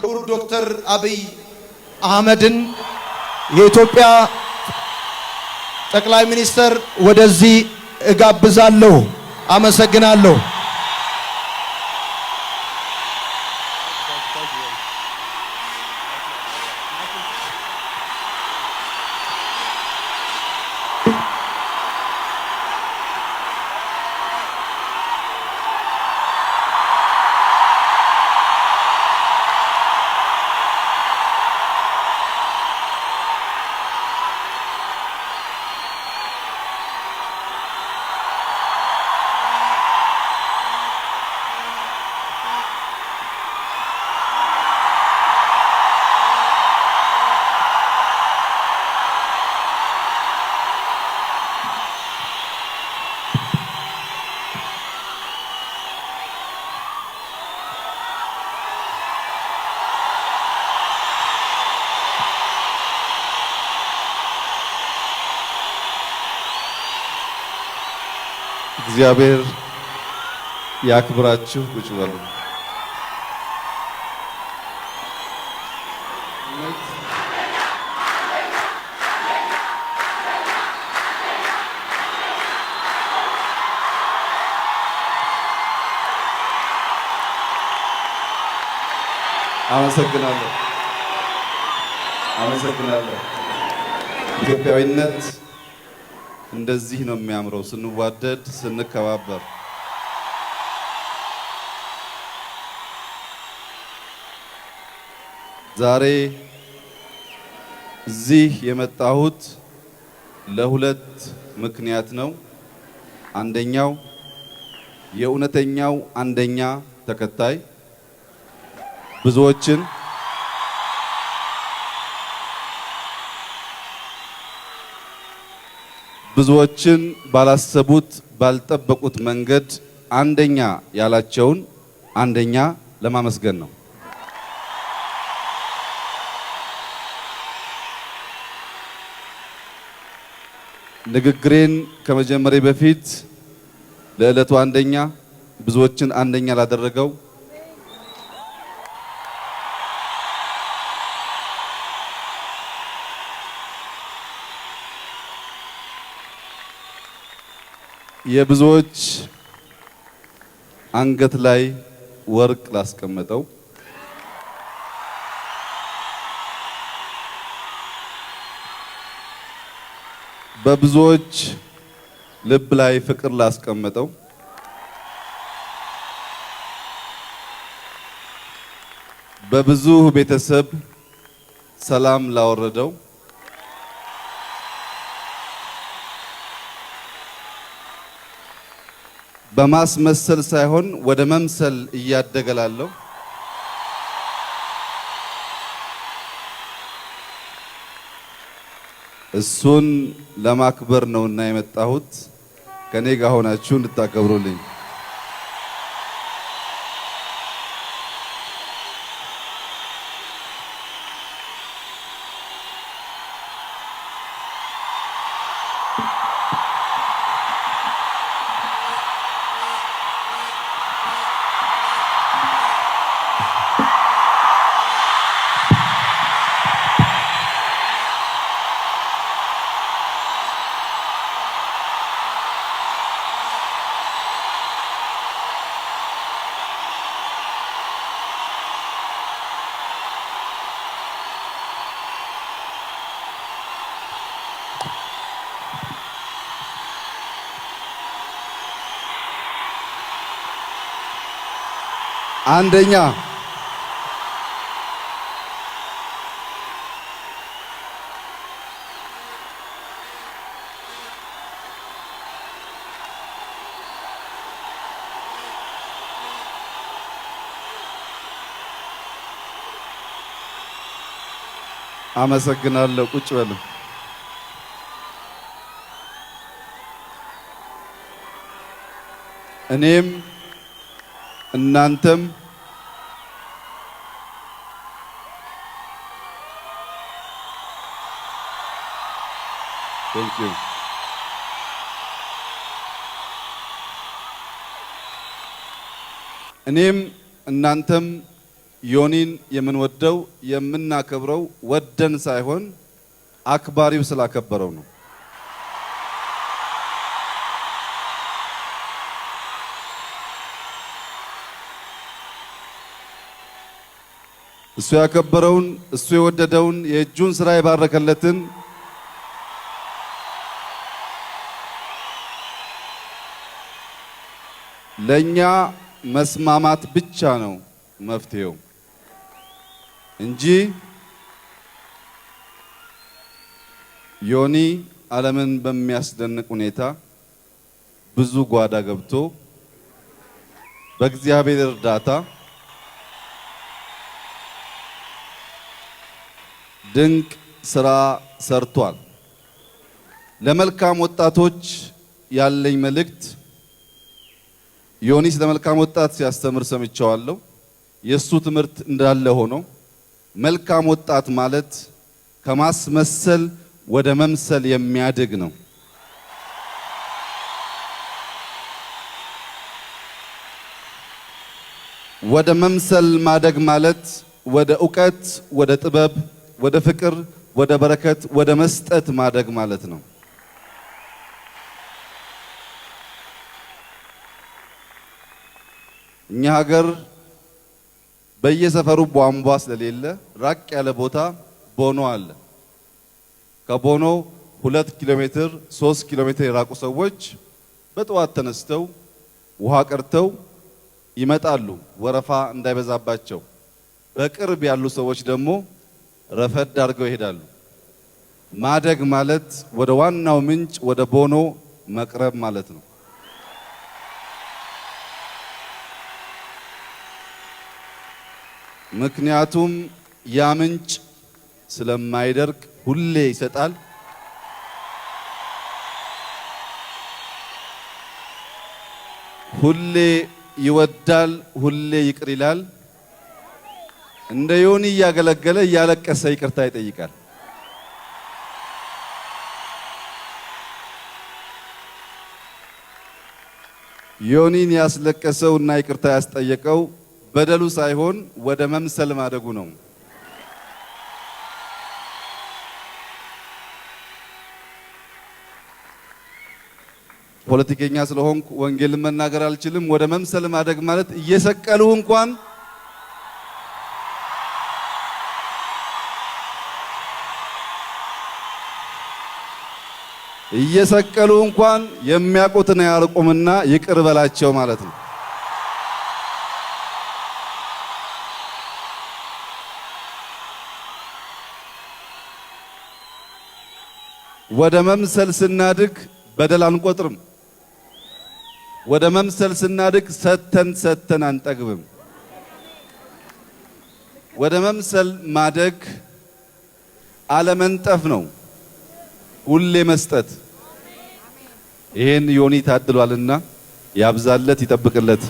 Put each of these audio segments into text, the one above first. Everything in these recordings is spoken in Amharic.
ክቡር ዶክተር አብይ አህመድን የኢትዮጵያ ጠቅላይ ሚኒስትር ወደዚህ እጋብዛለሁ። አመሰግናለሁ። እግዚአብሔር ያክብራችሁ። ቁጭ በሉ። አመሰግናለሁ። ኢትዮጵያዊነት እንደዚህ ነው የሚያምረው፣ ስንዋደድ ስንከባበር። ዛሬ እዚህ የመጣሁት ለሁለት ምክንያት ነው። አንደኛው የእውነተኛው አንደኛ ተከታይ ብዙዎችን ባላሰቡት ባልጠበቁት መንገድ አንደኛ ያላቸውን አንደኛ ለማመስገን ነው። ንግግሬን ከመጀመሬ በፊት ለዕለቱ አንደኛ ብዙዎችን አንደኛ ላደረገው የብዙዎች አንገት ላይ ወርቅ ላስቀመጠው በብዙዎች ልብ ላይ ፍቅር ላስቀመጠው በብዙ ቤተሰብ ሰላም ላወረደው በማስመሰል ሳይሆን ወደ መምሰል እያደገላለሁ እሱን ለማክበር ነውና የመጣሁት። ከኔ ጋር ሆናችሁ እንድታከብሩልኝ። አንደኛ አመሰግናለሁ። ቁጭ በሉ። እኔም እናንተም Thank you. እኔም እናንተም ዮኒን የምንወደው የምናከብረው ወደን ሳይሆን አክባሪው ስላከበረው ነው። እሱ ያከበረውን እሱ የወደደውን የእጁን ስራ የባረከለትን ለኛ መስማማት ብቻ ነው መፍትሄው እንጂ ዮኒ ዓለምን በሚያስደንቅ ሁኔታ ብዙ ጓዳ ገብቶ በእግዚአብሔር እርዳታ ድንቅ ስራ ሰርቷል። ለመልካም ወጣቶች ያለኝ መልእክት ዮኒ ስለ መልካም ወጣት ሲያስተምር ሰምቻለሁ። የሱ ትምህርት እንዳለ ሆኖ መልካም ወጣት ማለት ከማስመሰል ወደ መምሰል የሚያድግ ነው። ወደ መምሰል ማደግ ማለት ወደ ዕውቀት፣ ወደ ጥበብ፣ ወደ ፍቅር፣ ወደ በረከት፣ ወደ መስጠት ማደግ ማለት ነው። እኛ ሀገር በየሰፈሩ ቧንቧ ስለሌለ ራቅ ያለ ቦታ ቦኖ አለ። ከቦኖ 2 ኪሎ ሜትር 3 ኪሎ ሜትር የራቁ ሰዎች በጠዋት ተነስተው ውሃ ቀርተው ይመጣሉ፣ ወረፋ እንዳይበዛባቸው። በቅርብ ያሉ ሰዎች ደግሞ ረፈድ አድርገው ይሄዳሉ። ማደግ ማለት ወደ ዋናው ምንጭ ወደ ቦኖ መቅረብ ማለት ነው። ምክንያቱም ያ ምንጭ ስለማይደርቅ ሁሌ ይሰጣል። ሁሌ ይወዳል፣ ሁሌ ይቅር ይላል። እንደ ዮኒ እያገለገለ እያለቀሰ ይቅርታ ይጠይቃል። ዮኒን ያስለቀሰውና ይቅርታ ያስጠየቀው በደሉ ሳይሆን ወደ መምሰል ማደጉ ነው። ፖለቲከኛ ስለሆንኩ ወንጌልን መናገር አልችልም። ወደ መምሰል ማደግ ማለት እየሰቀሉ እንኳን የሚያውቁትን ያርቁምና ይቅር በላቸው ማለት ነው። ወደ መምሰል ስናድግ በደል አንቆጥርም። ወደ መምሰል ስናድግ ሰተን አንጠግብም። ወደ መምሰል ማደግ አለመንጠፍ ነው፣ ሁሌ መስጠት። ይሄን ዮኒ ታድሏልና ያብዛለት፣ ይጠብቅለት።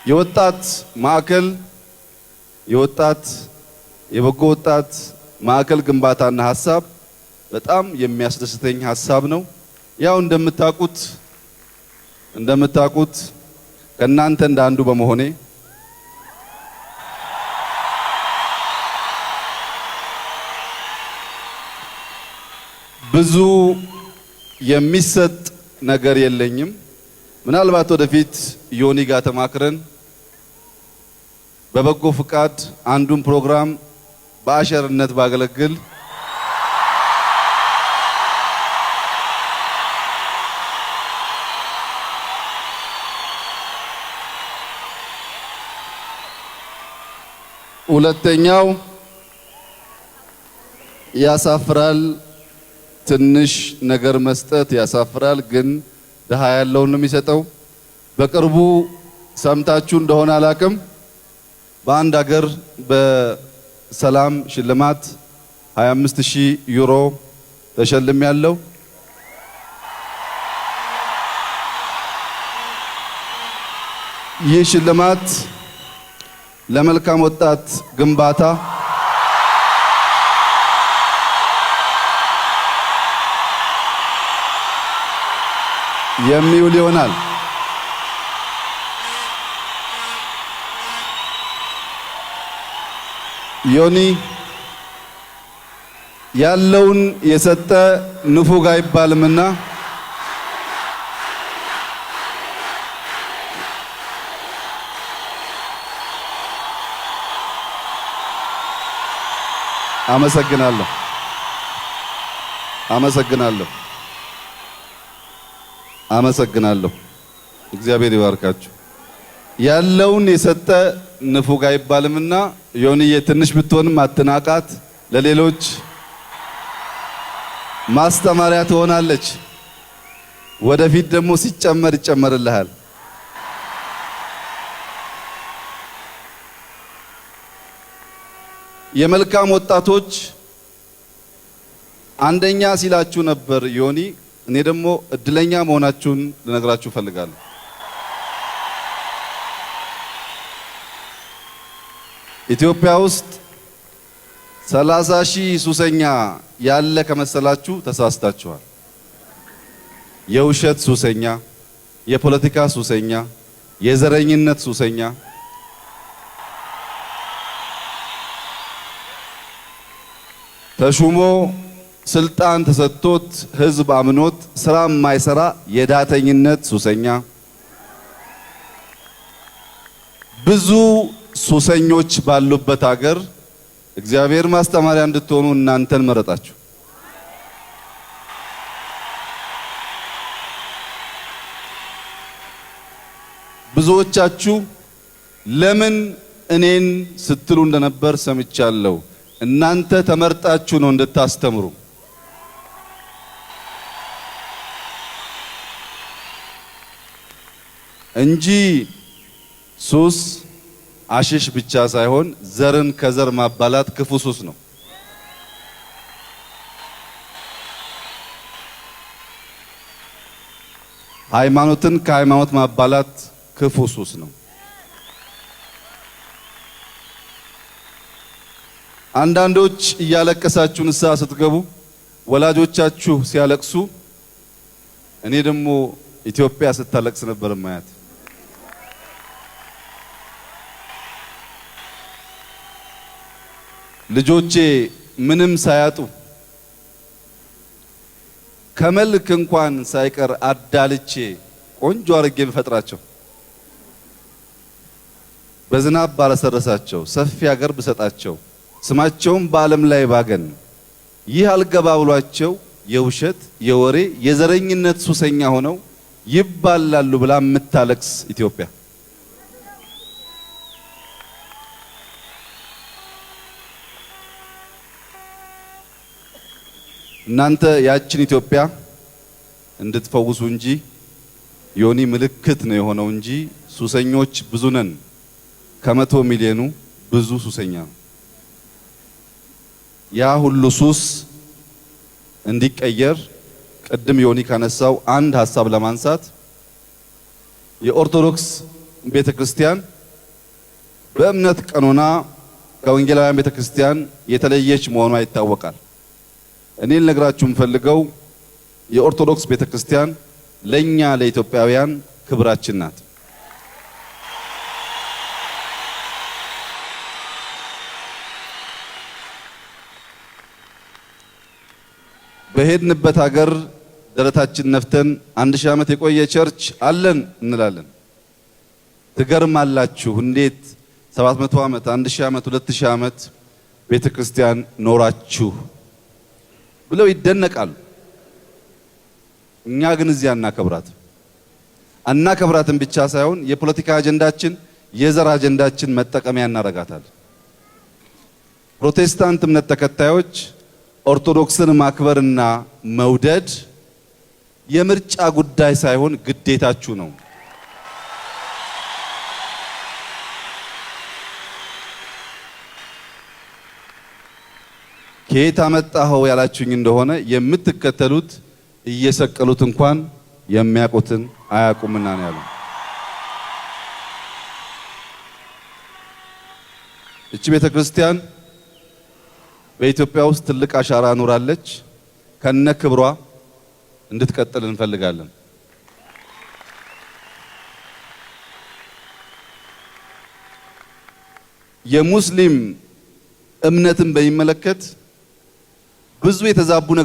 የወጣት ማዕከል የበጎ ወጣት ማዕከል ግንባታና ሐሳብ በጣም የሚያስደስተኝ ሐሳብ ነው። ያው እንደምታውቁት ከናንተ እንደ አንዱ በመሆኔ ብዙ የሚሰጥ ነገር የለኝም። ምናልባት ወደፊት ዮኒ ጋር ተማክረን በበጎ ፍቃድ አንዱን ፕሮግራም በአሸርነት ባገለግል ሁለተኛው ያሳፍራል። ትንሽ ነገር መስጠት ያሳፍራል፣ ግን ድሃ ያለውን ነው የሚሰጠው። በቅርቡ ሰምታችሁ እንደሆነ አላቅም፣ በአንድ ሀገር በሰላም ሽልማት 25000 ዩሮ ተሸልሜያለሁ። ይህ ሽልማት ለመልካም ወጣት ግንባታ የሚውል ይሆናል። ዮኒ ያለውን የሰጠ ንፉግ አይባልምና አመሰግናለሁ። እግዚአብሔር ይባርካችሁ። ያለውን የሰጠ ንፉግ አይባልምና ዮኒዬ ትንሽ ብትሆንም አትናቃት፣ ለሌሎች ማስተማሪያ ትሆናለች። ወደፊት ደግሞ ሲጨመር ይጨመርልሃል። የመልካም ወጣቶች አንደኛ ሲላችሁ ነበር ዮኒ። እኔ ደግሞ እድለኛ መሆናችሁን ልነግራችሁ ፈልጋለሁ። ኢትዮጵያ ውስጥ 30,000 ሱሰኛ ያለ ከመሰላችሁ ተሳስታችኋል። የውሸት ሱሰኛ፣ የፖለቲካ ሱሰኛ፣ የዘረኝነት ሱሰኛ፣ ተሹሞ ስልጣን ተሰጥቶት ህዝብ አምኖት ስራ የማይሰራ የዳተኝነት ሱሰኛ፣ ብዙ ሱሰኞች ባሉበት ሀገር እግዚአብሔር ማስተማሪያ እንድትሆኑ እናንተን መረጣችሁ። ብዙዎቻችሁ ለምን እኔን ስትሉ እንደነበር ሰምቻለሁ። እናንተ ተመርጣችሁ ነው እንድታስተምሩ። እንጂ ሱስ አሽሽ ብቻ ሳይሆን ዘርን ከዘር ማባላት ክፉ ሱስ ነው። ሃይማኖትን ከሃይማኖት ማባላት ክፉ ሱስ ነው። አንዳንዶች እያለቀሳችሁ ንስሐ ስትገቡ ወላጆቻችሁ ሲያለቅሱ፣ እኔ ደግሞ ኢትዮጵያ ስታለቅስ ነበር ማያት። ልጆቼ ምንም ሳያጡ ከመልክ እንኳን ሳይቀር አዳልቼ ቆንጆ አርጌ ብፈጥራቸው፣ በዝናብ ባረሰረሳቸው፣ ሰፊ ሀገር ብሰጣቸው፣ ስማቸውን በዓለም ላይ ባገን፣ ይህ አልገባ ብሏቸው የውሸት የወሬ የዘረኝነት ሱሰኛ ሆነው ይባላሉ ብላ የምታለቅስ ኢትዮጵያ። እናንተ ያችን ኢትዮጵያ እንድትፈውሱ እንጂ ዮኒ ምልክት ነው የሆነው እንጂ ሱሰኞች ብዙ ነን። ከ100 ሚሊዮኑ ብዙ ሱሰኛ ነው። ያ ሁሉ ሱስ እንዲቀየር ቅድም ዮኒ ካነሳው አንድ ሐሳብ ለማንሳት የኦርቶዶክስ ቤተክርስቲያን በእምነት ቀኖና ከወንጌላውያን ቤተክርስቲያን የተለየች መሆኗ ይታወቃል። እኔ ልነግራችሁ የምፈልገው የኦርቶዶክስ ቤተክርስቲያን ለኛ ለኢትዮጵያውያን ክብራችን ናት። በሄድንበት ሀገር ደረታችን ነፍተን 1000 ዓመት የቆየ ቸርች አለን እንላለን። ትገርማላችሁ እንዴት 700 ዓመት 1000 ዓመት 2000 ዓመት ቤተክርስቲያን ኖራችሁ ብለው ይደነቃሉ። እኛ ግን እዚያ አናከብራትን ብቻ ሳይሆን የፖለቲካ አጀንዳችን የዘር አጀንዳችን መጠቀሚያ እናረጋታለን። ፕሮቴስታንት እምነት ተከታዮች ኦርቶዶክስን ማክበርና መውደድ የምርጫ ጉዳይ ሳይሆን ግዴታችሁ ነው። ከየት አመጣኸው ያላችሁኝ እንደሆነ የምትከተሉት እየሰቀሉት እንኳን የሚያውቁትን አያውቁምና ነው ያለው። እቺ ቤተክርስቲያን በኢትዮጵያ ውስጥ ትልቅ አሻራ ኑራለች። ከነ ክብሯ እንድትቀጥል እንፈልጋለን። የሙስሊም እምነትን በሚመለከት ብዙ የተዛቡ ነገር